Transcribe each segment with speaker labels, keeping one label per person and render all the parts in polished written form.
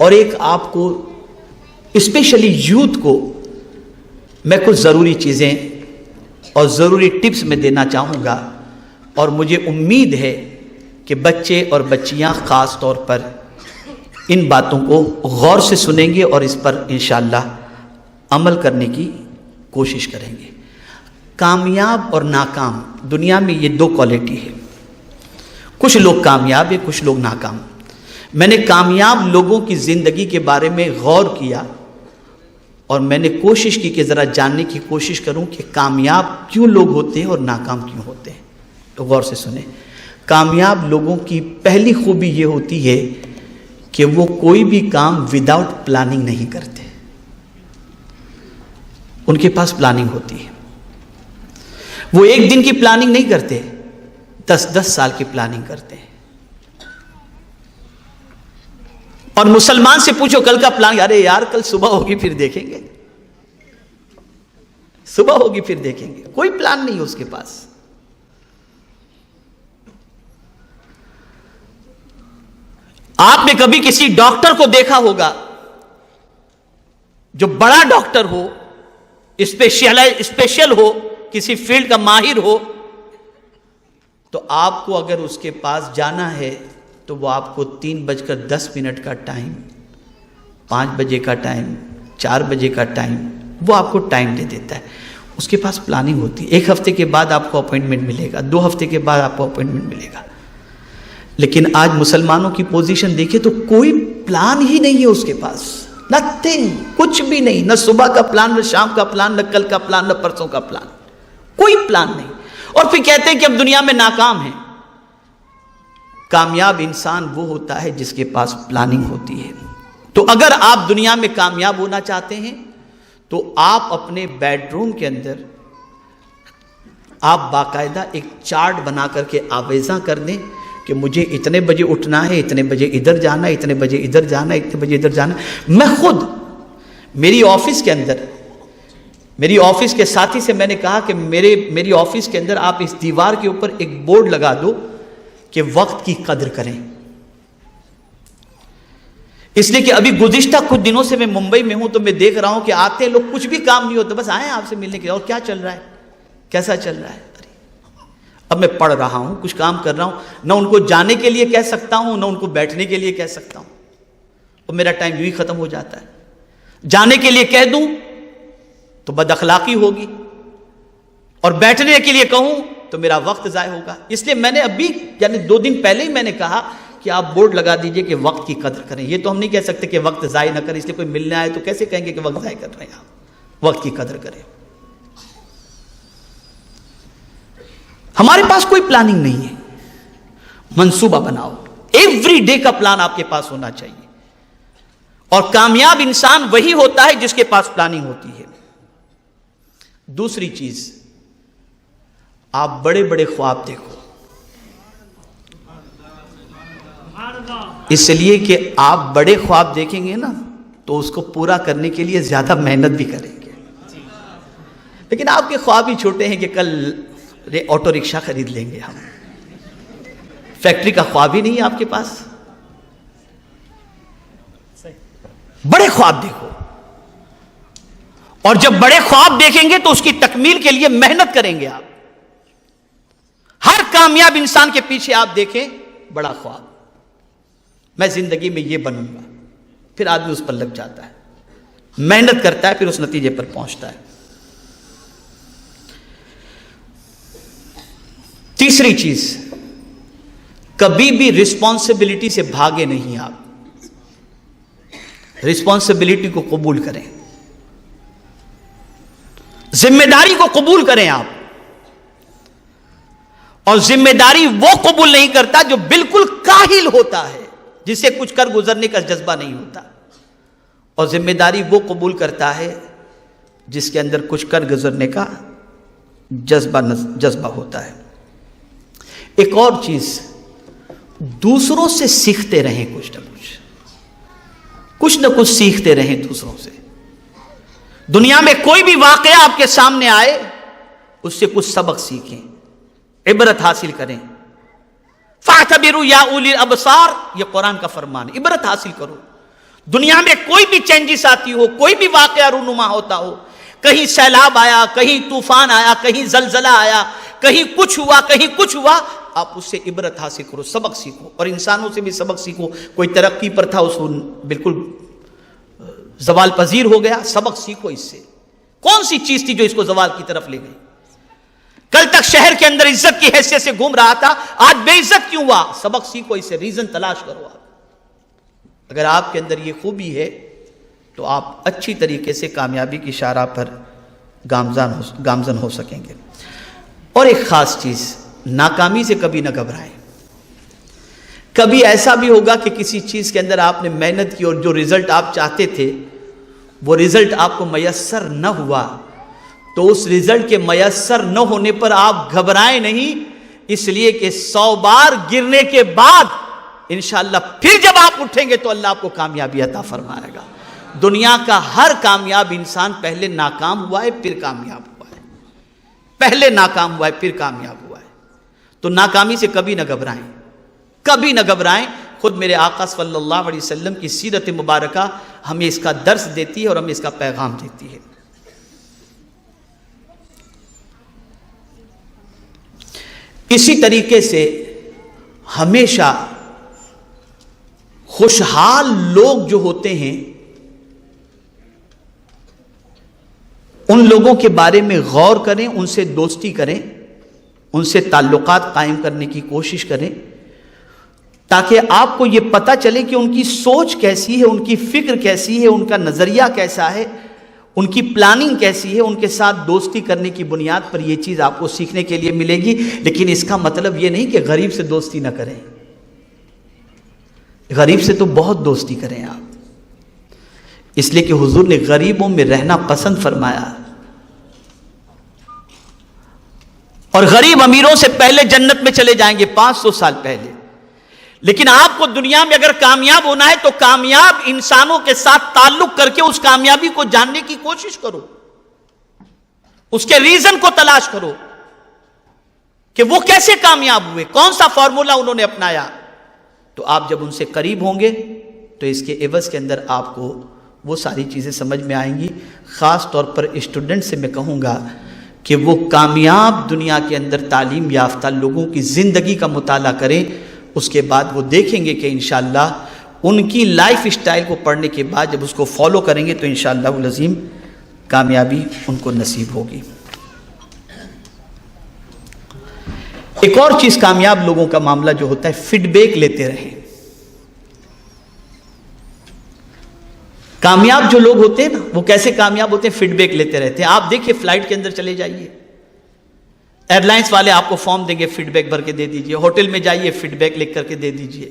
Speaker 1: اور ایک آپ کو اسپیشلی یوتھ کو میں کچھ ضروری چیزیں اور ضروری ٹپس میں دینا چاہوں گا، اور مجھے امید ہے کہ بچے اور بچیاں خاص طور پر ان باتوں کو غور سے سنیں گے اور اس پر انشاءاللہ عمل کرنے کی کوشش کریں گے۔ کامیاب اور ناکام، دنیا میں یہ دو کوالٹی ہے، کچھ لوگ کامیاب ہیں، کچھ لوگ ناکام۔ میں نے کامیاب لوگوں کی زندگی کے بارے میں غور کیا اور میں نے کوشش کی کہ ذرا جاننے کی کوشش کروں کہ کامیاب کیوں لوگ ہوتے ہیں اور ناکام کیوں ہوتے ہیں۔ تو غور سے سنیں، کامیاب لوگوں کی پہلی خوبی یہ ہوتی ہے کہ وہ کوئی بھی کام وداؤٹ پلاننگ نہیں کرتے، ان کے پاس پلاننگ ہوتی ہے۔ وہ ایک دن کی پلاننگ نہیں کرتے، 10 سال کی پلاننگ کرتے ہیں۔ اور مسلمان سے پوچھو کل کا پلان، ارے یار کل صبح ہوگی پھر دیکھیں گے، صبح ہوگی پھر دیکھیں گے، کوئی پلان نہیں ہے اس کے پاس۔ آپ نے کبھی کسی ڈاکٹر کو دیکھا ہوگا جو بڑا ڈاکٹر ہو، اسپیشل ہو، کسی فیلڈ کا ماہر ہو، تو آپ کو اگر اس کے پاس جانا ہے تو وہ آپ کو 3:10 کا ٹائم، 5 بجے کا ٹائم، 4 بجے کا ٹائم، وہ آپ کو ٹائم دے دیتا ہے۔ اس کے پاس پلاننگ ہوتی ہے، 1 ہفتے کے بعد آپ کو اپوائنٹمنٹ ملے گا، 2 ہفتے کے بعد آپ کو اپوائنٹمنٹ ملے گا۔ لیکن آج مسلمانوں کی پوزیشن دیکھیں تو کوئی پلان ہی نہیں ہے اس کے پاس، نتھنگ، کچھ بھی نہیں، نہ صبح کا پلان، نہ شام کا پلان، نہ کل کا پلان، نہ پرسوں کا پلان، کوئی پلان نہیں۔ اور پھر کہتے ہیں کہ اب دنیا میں ناکام ہیں۔ کامیاب انسان وہ ہوتا ہے جس کے پاس پلاننگ ہوتی ہے۔ تو اگر آپ دنیا میں کامیاب ہونا چاہتے ہیں تو آپ اپنے بیڈ روم کے اندر آپ باقاعدہ ایک چارٹ بنا کر کے آویزاں کر دیں کہ مجھے اتنے بجے اٹھنا ہے، اتنے بجے ادھر جانا ہے، اتنے بجے ادھر جانا ہے، اتنے بجے ادھر جانا ہے۔ میں خود میری آفس کے اندر، میری آفس کے ساتھی سے میں نے کہا کہ میری آفس کے اندر آپ اس دیوار کے اوپر ایک بورڈ لگا دو کہ وقت کی قدر کریں، اس لیے کہ ابھی گزشتہ کچھ دنوں سے میں ممبئی میں ہوں تو میں دیکھ رہا ہوں کہ آتے لوگ کچھ بھی کام نہیں ہوتا، بس آئے آپ سے ملنے کے لیے، اور کیا چل رہا ہے، کیسا چل رہا ہے۔ اب میں پڑھ رہا ہوں، کچھ کام کر رہا ہوں، نہ ان کو جانے کے لیے کہہ سکتا ہوں، نہ ان کو بیٹھنے کے لیے کہہ سکتا ہوں، اور میرا ٹائم یوں ہی ختم ہو جاتا ہے۔ جانے کے لیے کہہ دوں تو بد اخلاقی ہوگی، اور بیٹھنے کے لیے کہوں تو میرا وقت ضائع ہوگا۔ اس لیے میں نے ابھی یعنی 2 دن پہلے ہی میں نے کہا کہ آپ بورڈ لگا دیجئے کہ وقت کی قدر کریں۔ یہ تو ہم نہیں کہہ سکتے کہ وقت ضائع نہ کریں، اس لیے کوئی ملنے آئے تو کیسے کہیں گے کہ وقت ضائع کر رہے ہیں آپ، وقت کی قدر کریں۔ ہمارے پاس کوئی پلاننگ نہیں ہے، منصوبہ بناؤ، ایوری ڈے کا پلان آپ کے پاس ہونا چاہیے۔ اور کامیاب انسان وہی ہوتا ہے جس کے پاس پلاننگ ہوتی ہے۔ دوسری چیز، آپ بڑے بڑے خواب دیکھو، اس لیے کہ آپ بڑے خواب دیکھیں گے نا تو اس کو پورا کرنے کے لیے زیادہ محنت بھی کریں گے۔ لیکن آپ کے خواب ہی چھوٹے ہیں کہ کل آٹو رکشہ خرید لیں گے ہم، فیکٹری کا خواب ہی نہیں ہے آپ کے پاس۔ بڑے خواب دیکھو، اور جب بڑے خواب دیکھیں گے تو اس کی تکمیل کے لیے محنت کریں گے آپ۔ ہر کامیاب انسان کے پیچھے آپ دیکھیں بڑا خواب، میں زندگی میں یہ بنوں گا، پھر آدمی اس پر لگ جاتا ہے، محنت کرتا ہے، پھر اس نتیجے پر پہنچتا ہے۔ تیسری چیز، کبھی بھی رسپانسبلٹی سے بھاگے نہیں آپ، رسپانسبلٹی کو قبول کریں، ذمہ داری کو قبول کریں آپ۔ اور ذمہ داری وہ قبول نہیں کرتا جو بالکل کاہل ہوتا ہے، جسے کچھ کر گزرنے کا جذبہ نہیں ہوتا، اور ذمہ داری وہ قبول کرتا ہے جس کے اندر کچھ کر گزرنے کا جذبہ ہوتا ہے۔ ایک اور چیز، دوسروں سے سیکھتے رہیں، کچھ نہ کچھ سیکھتے رہیں دوسروں سے۔ دنیا میں کوئی بھی واقعہ آپ کے سامنے آئے اس سے کچھ سبق سیکھیں، عبرت حاصل کریں۔ فَاعْتَبِرُوا يَا أُولِي الْأَبْصَارِ، یہ قرآن کا فرمان ہے، عبرت حاصل کرو۔ دنیا میں کوئی بھی چینجز آتی ہو، کوئی بھی واقعہ رونما ہوتا ہو، کہیں سیلاب آیا، کہیں طوفان آیا، کہیں زلزلہ آیا، کہیں کچھ ہوا، کہیں کچھ ہوا، آپ اس سے عبرت حاصل کرو، سبق سیکھو، اور انسانوں سے بھی سبق سیکھو۔ کوئی ترقی پر تھا، اس کو بالکل زوال پذیر ہو گیا، سبق سیکھو اس سے۔ کون سی چیز تھی جو اس کو زوال کی طرف لے گئی؟ کل تک شہر کے اندر عزت کی حیثیت سے گھوم رہا تھا، آج بے عزت کیوں ہوا؟ سبق سیکھو اس سے، ریزن تلاش کرو۔ آپ اگر آپ کے اندر یہ خوبی ہے تو آپ اچھی طریقے سے کامیابی کی شاہراہ پر گامزن ہو سکیں گے۔ اور ایک خاص چیز، ناکامی سے کبھی نہ گھبرائیں۔ کبھی ایسا بھی ہوگا کہ کسی چیز کے اندر آپ نے محنت کی اور جو رزلٹ آپ چاہتے تھے وہ رزلٹ آپ کو میسر نہ ہوا، تو اس رزلٹ کے میسر نہ ہونے پر آپ گھبرائیں نہیں، اس لیے کہ 100 بار گرنے کے بعد انشاءاللہ پھر جب آپ اٹھیں گے تو اللہ آپ کو کامیابی عطا فرمائے گا۔ دنیا کا ہر کامیاب انسان پہلے ناکام ہوا ہے پھر کامیاب ہوا ہے، پہلے ناکام ہوا ہے پھر کامیاب ہوا ہے۔ تو ناکامی سے کبھی نہ گھبرائیں، کبھی نہ گھبرائیں۔ خود میرے آقا صلی اللہ علیہ وسلم کی سیرت مبارکہ ہمیں اس کا درس دیتی ہے اور ہمیں اس کا پیغام دیتی ہے۔ اسی طریقے سے ہمیشہ خوشحال لوگ جو ہوتے ہیں ان لوگوں کے بارے میں غور کریں، ان سے دوستی کریں، ان سے تعلقات قائم کرنے کی کوشش کریں، تاکہ آپ کو یہ پتہ چلے کہ ان کی سوچ کیسی ہے، ان کی فکر کیسی ہے، ان کا نظریہ کیسا ہے، ان کی پلاننگ کیسی ہے۔ ان کے ساتھ دوستی کرنے کی بنیاد پر یہ چیز آپ کو سیکھنے کے لیے ملے گی، لیکن اس کا مطلب یہ نہیں کہ غریب سے دوستی نہ کریں۔ غریب سے تو بہت دوستی کریں آپ، اس لیے کہ حضور نے غریبوں میں رہنا پسند فرمایا، اور غریب امیروں سے پہلے جنت میں چلے جائیں گے 500 سال پہلے۔ لیکن آپ کو دنیا میں اگر کامیاب ہونا ہے تو کامیاب انسانوں کے ساتھ تعلق کر کے اس کامیابی کو جاننے کی کوشش کرو، اس کے ریزن کو تلاش کرو کہ وہ کیسے کامیاب ہوئے، کون سا فارمولا انہوں نے اپنایا۔ تو آپ جب ان سے قریب ہوں گے تو اس کے عوض کے اندر آپ کو وہ ساری چیزیں سمجھ میں آئیں گی۔ خاص طور پر اسٹوڈنٹ سے میں کہوں گا کہ وہ کامیاب دنیا کے اندر تعلیم یافتہ لوگوں کی زندگی کا مطالعہ کریں، اس کے بعد وہ دیکھیں گے کہ انشاءاللہ ان کی لائف اسٹائل کو پڑھنے کے بعد جب اس کو فالو کریں گے تو انشاءاللہ العظیم کامیابی ان کو نصیب ہوگی۔ ایک اور چیز کامیاب لوگوں کا معاملہ جو ہوتا ہے، فیڈ بیک لیتے رہیں۔ کامیاب جو لوگ ہوتے ہیں نا، وہ کیسے کامیاب ہوتے ہیں؟ فیڈ بیک لیتے رہتے ہیں۔ آپ دیکھیں فلائٹ کے اندر چلے جائیے، ایئر لائنس والے آپ کو فارم دیں گے، فیڈ بیک بھر کے دے دیجئے، ہوٹل میں جائیے فیڈ بیک لکھ کر کے دے دیجئے۔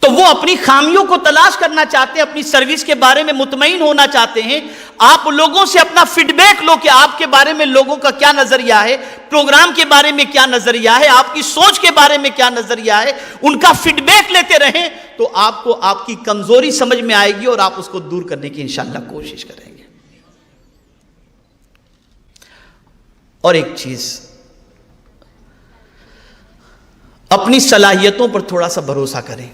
Speaker 1: تو وہ اپنی خامیوں کو تلاش کرنا چاہتے ہیں، اپنی سروس کے بارے میں مطمئن ہونا چاہتے ہیں۔ آپ لوگوں سے اپنا فیڈ بیک لو کہ آپ کے بارے میں لوگوں کا کیا نظریہ ہے، پروگرام کے بارے میں کیا نظریہ ہے، آپ کی سوچ کے بارے میں کیا نظریہ ہے، ان کا فیڈ بیک لیتے رہیں تو آپ کو آپ کی کمزوری سمجھ میں آئے گی اور آپ اس کو دور کرنے کی انشاءاللہ کوشش کریں گے۔ اور ایک چیز، اپنی صلاحیتوں پر تھوڑا سا بھروسہ کریں،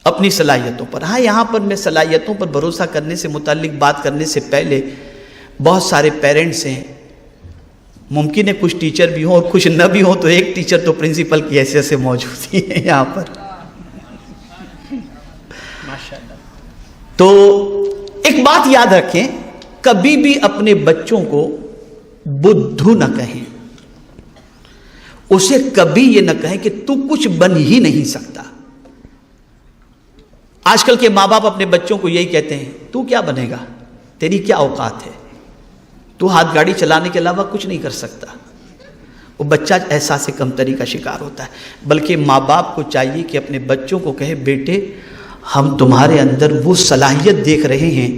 Speaker 1: اپنی صلاحیتوں پر۔ ہاں، یہاں پر میں صلاحیتوں پر بھروسہ کرنے سے متعلق بات کرنے سے پہلے بہت سارے پیرنٹس ہیں، ممکن ہے کچھ ٹیچر بھی ہوں اور کچھ نہ بھی ہوں، تو ایک ٹیچر تو پرنسپل کی حیثیت سے موجود ہی ہے یہاں پر۔ تو ایک بات یاد رکھیں، کبھی بھی اپنے بچوں کو بدھو نہ کہیں، اسے کبھی یہ نہ کہیں کہ تو کچھ بن ہی نہیں سکتا۔ آج کل کے ماں باپ اپنے بچوں کو یہی کہتے ہیں، تو کیا بنے گا، تیری کیا اوقات ہے، تو ہاتھ گاڑی چلانے کے علاوہ کچھ نہیں کر سکتا۔ وہ بچہ احساس کمتری کا شکار ہوتا ہے۔ بلکہ ماں باپ کو چاہیے کہ اپنے بچوں کو کہے، بیٹے ہم تمہارے اندر وہ صلاحیت دیکھ رہے ہیں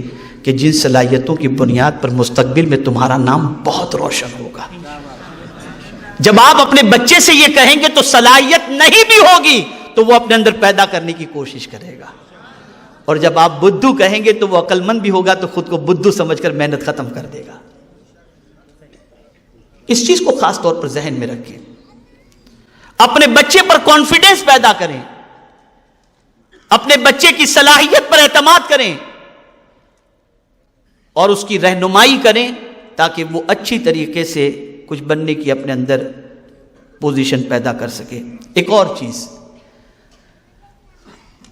Speaker 1: کہ جن صلاحیتوں کی بنیاد پر مستقبل میں تمہارا نام بہت روشن ہوگا۔ جب آپ اپنے بچے سے یہ کہیں گے تو صلاحیت نہیں بھی ہوگی تو وہ اپنے اندر پیدا کرنے کی کوشش کرے گا، اور جب آپ بدھو کہیں گے تو وہ عقل مند بھی ہوگا تو خود کو بدھو سمجھ کر محنت ختم کر دے گا۔ اس چیز کو خاص طور پر ذہن میں رکھیں، اپنے بچے پر کانفیڈنس پیدا کریں۔ اپنے بچے کی صلاحیت پر اعتماد کریں اور اس کی رہنمائی کریں تاکہ وہ اچھی طریقے سے کچھ بننے کی اپنے اندر پوزیشن پیدا کر سکے۔ ایک اور چیز،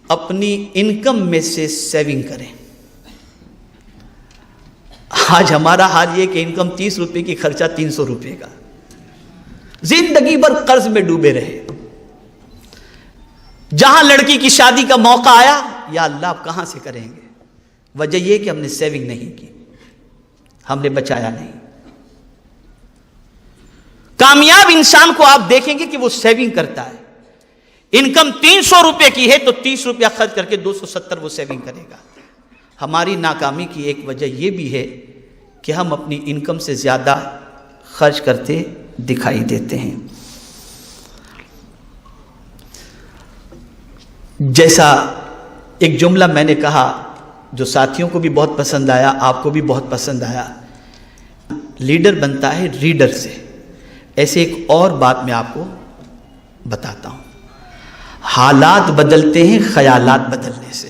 Speaker 1: اپنی انکم میں سے سیونگ کریں۔ آج ہمارا حال یہ کہ انکم 30 روپے کی، خرچہ 300 روپے کا، زندگی بھر قرض میں ڈوبے رہے۔ جہاں لڑکی کی شادی کا موقع آیا، یا اللہ آپ کہاں سے کریں گے؟ وجہ یہ کہ ہم نے سیونگ نہیں کی، ہم نے بچایا نہیں۔ کامیاب انسان کو آپ دیکھیں گے کہ وہ سیونگ کرتا ہے۔ انکم 300 روپے کی ہے تو 30 روپیہ خرچ کر کے 270 وہ سیونگ کرے گا۔ ہماری ناکامی کی ایک وجہ یہ بھی ہے کہ ہم اپنی انکم سے زیادہ خرچ کرتے دکھائی دیتے ہیں۔ جیسا ایک جملہ میں نے کہا جو ساتھیوں کو بھی بہت پسند آیا، آپ کو بھی بہت پسند آیا، لیڈر بنتا ہے ریڈر سے۔ ایسے ایک اور بات میں آپ کو بتاتا ہوں، حالات بدلتے ہیں خیالات بدلنے سے۔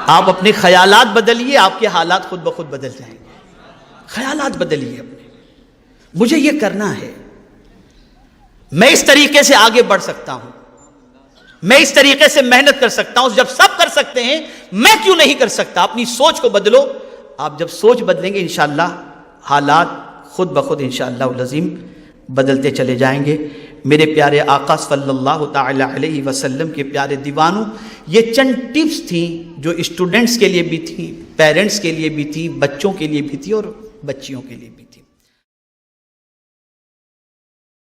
Speaker 1: آپ اپنے خیالات بدلیے، آپ کے حالات خود بخود بدل جائیں گے۔ خیالات بدلیے اپنے، مجھے یہ کرنا ہے، میں اس طریقے سے آگے بڑھ سکتا ہوں، میں اس طریقے سے محنت کر سکتا ہوں، جب سب کر سکتے ہیں میں کیوں نہیں کر سکتا؟ اپنی سوچ کو بدلو۔ آپ جب سوچ بدلیں گے انشاءاللہ حالات خود بخود انشاءاللہ العظیم بدلتے چلے جائیں گے۔ میرے پیارے آقا صلی اللہ تعالی علیہ وسلم کے پیارے دیوانوں، یہ چند ٹپس تھیں جو اسٹوڈنٹس کے لیے بھی تھیں، پیرنٹس کے لیے بھی تھیں، بچوں کے لیے بھی تھی اور بچیوں کے لیے بھی تھی۔